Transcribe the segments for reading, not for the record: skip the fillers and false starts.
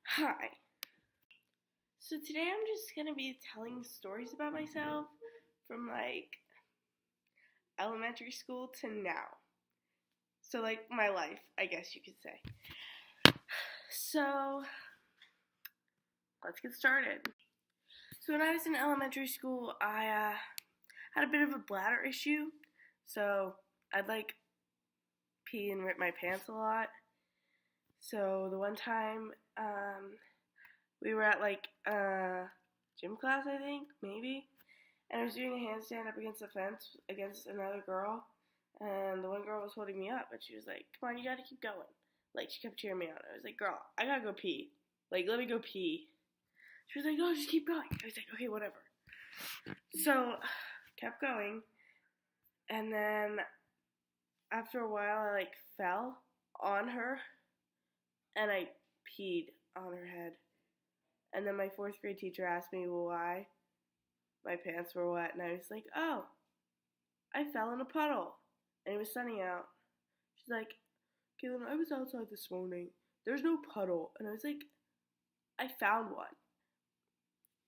Hi. So today I'm just going to be telling stories about myself from elementary school to now. So my life, I guess you could say. So let's get started. So when I was in elementary school, I had a bit of a bladder issue. So I'd pee and rip my pants a lot. So the one time we were at gym class, I think, maybe. And I was doing a handstand up against the fence against another girl. And the one girl was holding me up. And she was like, come on, you gotta keep going. She kept cheering me on. I was like, girl, I gotta go pee. Let me go pee. She was like, no, just keep going. I was like, okay, whatever. So, kept going. And then, after a while, I fell on her. And I peed on her head. And then my 4th grade teacher asked me why my pants were wet, and I was like, oh, I fell in a puddle, and it was sunny out. She's like, Caitlin, I was outside this morning. There's no puddle. And I was like, I found one.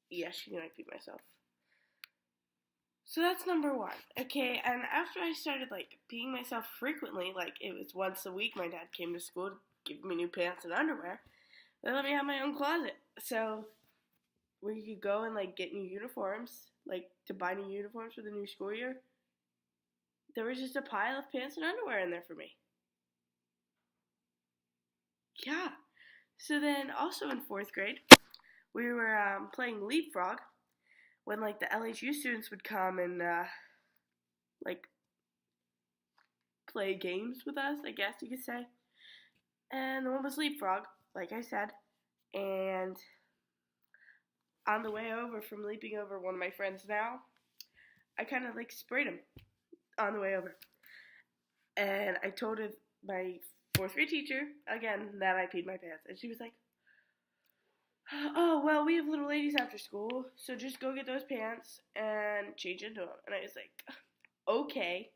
Yeah, she knew I peed myself. So that's number 1. Okay, and after I started peeing myself frequently, it was once a week, my dad came to school to give me new pants and underwear. They let me have my own closet. So where you could go and get new uniforms, to buy new uniforms for the new school year, there was just a pile of pants and underwear in there for me. Yeah. So then also in 4th grade, we were playing leapfrog when the LHU students would come and play games with us, I guess you could say. And the one was leapfrog, like I said, and on the way over from leaping over one of my friends now, I kind of sprayed him on the way over. And I told my 4th grade teacher, again, that I peed my pants. And she was like, oh, well, we have little ladies after school, so just go get those pants and change into them. And I was like, okay.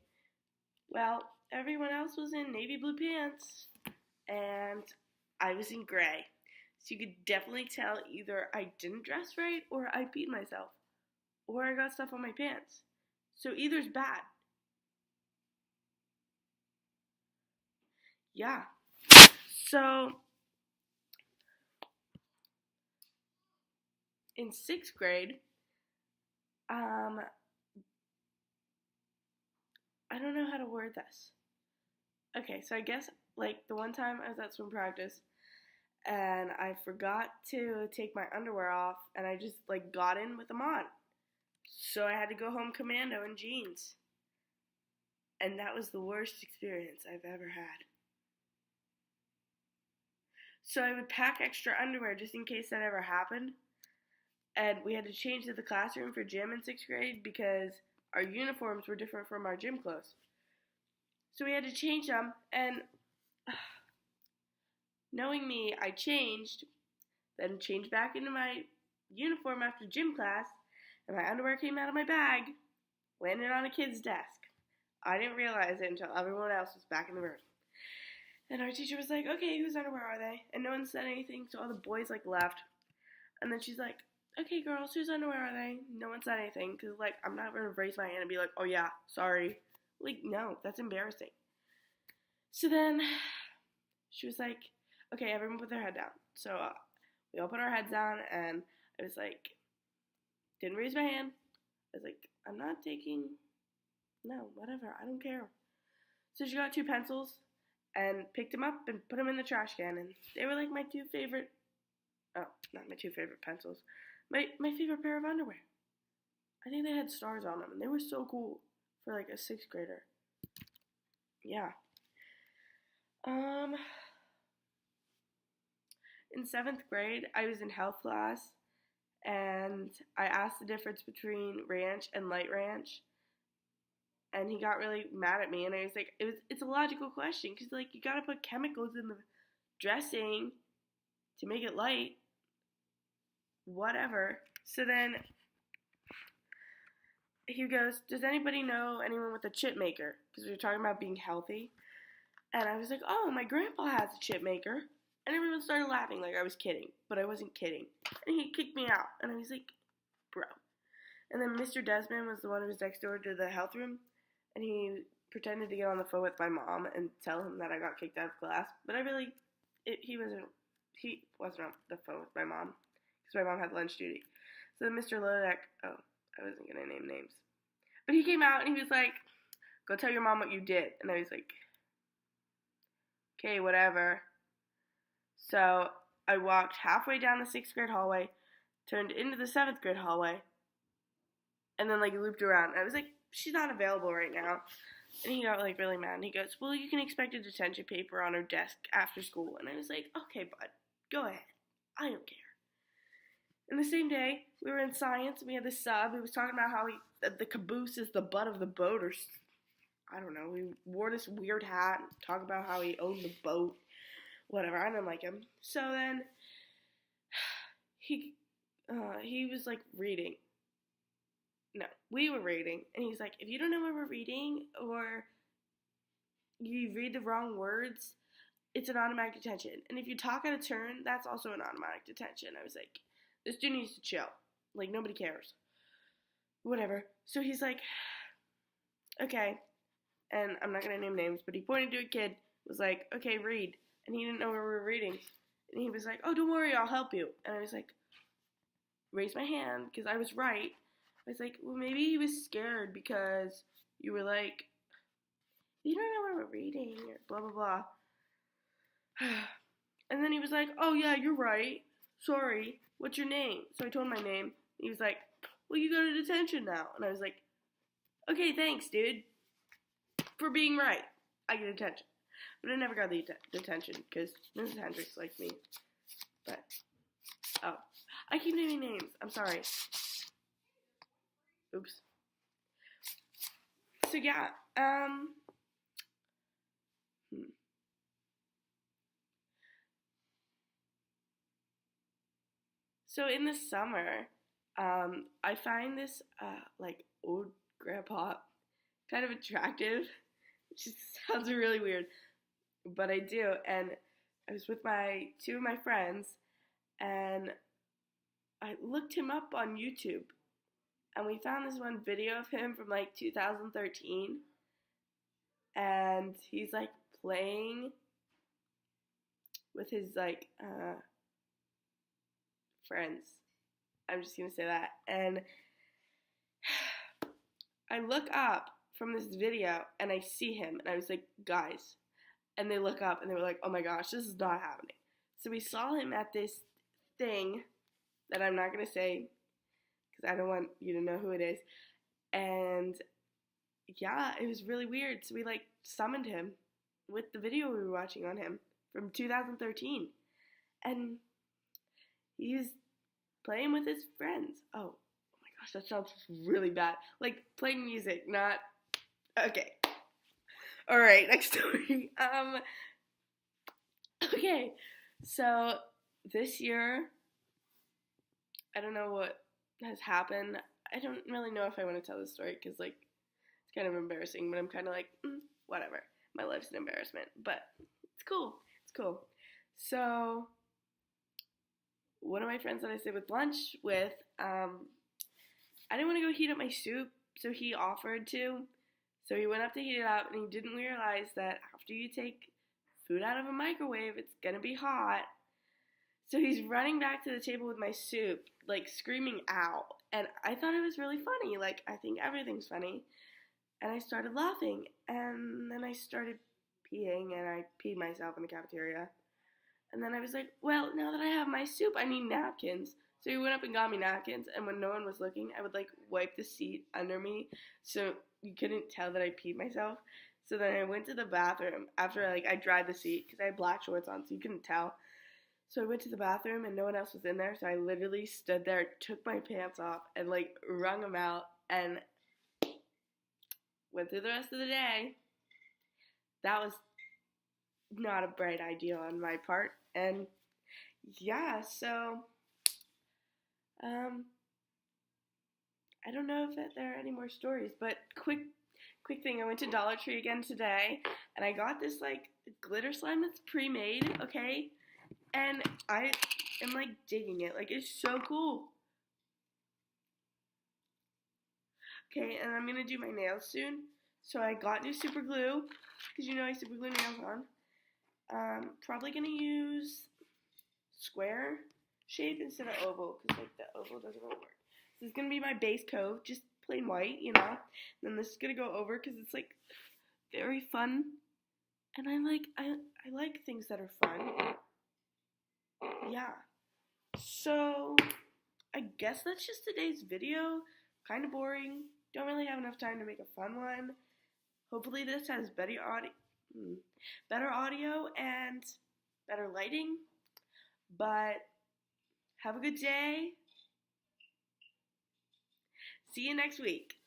Well, everyone else was in navy blue pants, and I was in gray. So you could definitely tell either I didn't dress right, or I peed myself, or I got stuff on my pants. So either's bad. Yeah. So in 6th grade, I don't know how to word this. Okay, so I guess the one time I was at swim practice and I forgot to take my underwear off and I just got in with them on. So I had to go home commando in jeans. And that was the worst experience I've ever had. So I would pack extra underwear just in case that ever happened. And we had to change to the classroom for gym in 6th grade because our uniforms were different from our gym clothes. So we had to change them, and knowing me, I changed, then changed back into my uniform after gym class, and my underwear came out of my bag, landed on a kid's desk. I didn't realize it until everyone else was back in the room. And our teacher was like, okay, whose underwear are they? And no one said anything, so all the boys left. And then she's like, okay, girls, whose underwear are they? No one said anything, because I'm not going to raise my hand and be like, oh yeah, sorry. No, that's embarrassing. So then she was like, okay, everyone put their head down. So we all put our heads down, and I was like, didn't raise my hand. I was like, I'm not taking, no, whatever, I don't care. So she got 2 pencils and picked them up and put them in the trash can, and they were my 2 favorite, oh, not my 2 favorite pencils, my favorite pair of underwear. I think they had stars on them, and they were so cool for a 6th grader. Yeah. In 7th grade, I was in health class, and I asked the difference between ranch and light ranch, and he got really mad at me, and I was like, it's a logical question, because you gotta put chemicals in the dressing to make it light. Whatever. So then he goes, does anybody know anyone with a chip maker? Because we were talking about being healthy. And I was like, oh, my grandpa has a chip maker. And everyone started laughing like I was kidding, but I wasn't kidding. And he kicked me out, and I was like, bro. And then Mr. Desmond was the one who was next door to the health room, and he pretended to get on the phone with my mom and tell him that I got kicked out of class. But he wasn't on the phone with my mom, because my mom had lunch duty. So then Mr. Lodek, I wasn't going to name names. But he came out and he was like, go tell your mom what you did. And I was like, okay, whatever. So I walked halfway down the 6th grade hallway, turned into the 7th grade hallway, and then looped around. And I was like, she's not available right now. And he got really mad. And he goes, well, you can expect a detention paper on her desk after school. And I was like, okay, bud, go ahead. I don't care. And the same day, we were in science, and we had this sub who was talking about how the caboose is the butt of the boat, or I don't know. He wore this weird hat and talked about how he owned the boat. Whatever, I didn't like him. So then, he was reading. No, we were reading, and he's like, if you don't know what we're reading, or you read the wrong words, it's an automatic detention. And if you talk out of turn, that's also an automatic detention. I was like, this dude needs to chill. Nobody cares. Whatever. So he's like, okay. And I'm not going to name names, but he pointed to a kid, was like, okay, read. And he didn't know what we were reading. And he was like, oh, don't worry, I'll help you. And I was like, raise my hand, because I was right. I was like, well, maybe he was scared because you were like, you don't know what we're reading, or blah, blah, blah. And then he was like, oh, yeah, you're right. Sorry, what's your name? So I told him my name. He was like, well, you go to detention now. And I was like, okay, thanks, dude, for being right. I get detention. But I never got the detention because Mrs. Hendricks liked me. But, I keep naming names. I'm sorry. Oops. So, yeah, So in the summer, I find this, old grandpa kind of attractive, which sounds really weird, but I do. And I was with two of my friends, and I looked him up on YouTube, and we found this one video of him from 2013, and he's playing with his friends. I'm just gonna say that. And I look up from this video and I see him, and I was like, guys. And they look up and they were like, oh my gosh, this is not happening. So we saw him at this thing that I'm not gonna say because I don't want you to know who it is. And yeah, it was really weird. So we summoned him with the video we were watching on him from 2013. And he was playing with his friends. Oh my gosh, that sounds really bad. Playing music, not... Okay. Alright, next story. Okay, so this year, I don't know what has happened. I don't really know if I want to tell this story because, it's kind of embarrassing, but I'm kind of whatever. My life's an embarrassment, but it's cool. It's cool. So, one of my friends that I stayed with lunch with, I didn't want to go heat up my soup, so he offered to. So he went up to heat it up, and he didn't realize that after you take food out of a microwave, it's gonna be hot. So he's running back to the table with my soup, screaming out. And I thought it was really funny. I think everything's funny. And I started laughing, and then I started peeing, and I peed myself in the cafeteria. And then I was like, well, now that I have my soup, I need napkins. So he went up and got me napkins, and when no one was looking, I would, wipe the seat under me so you couldn't tell that I peed myself. So then I went to the bathroom after, I dried the seat, because I had black shorts on, so you couldn't tell. So I went to the bathroom, and no one else was in there, so I literally stood there, took my pants off, and, wrung them out, and went through the rest of the day. That was not a bright idea on my part. And yeah, so I don't know if there are any more stories, but quick thing. I went to Dollar Tree again today, and I got this glitter slime that's pre-made, okay? and I am like digging it. Like, it's so cool. Okay, and I'm gonna do my nails soon. So I got new super glue, because you know I super glue nails on. Probably gonna use square shape instead of oval, because like the oval doesn't really work. This is gonna be my base coat, just plain white, you know. And then this is gonna go over because it's like very fun, and I like things that are fun. Yeah. So I guess that's just today's video. Kind of boring. Don't really have enough time to make a fun one. Hopefully this has better audio and better lighting. But have a good day. See you next week.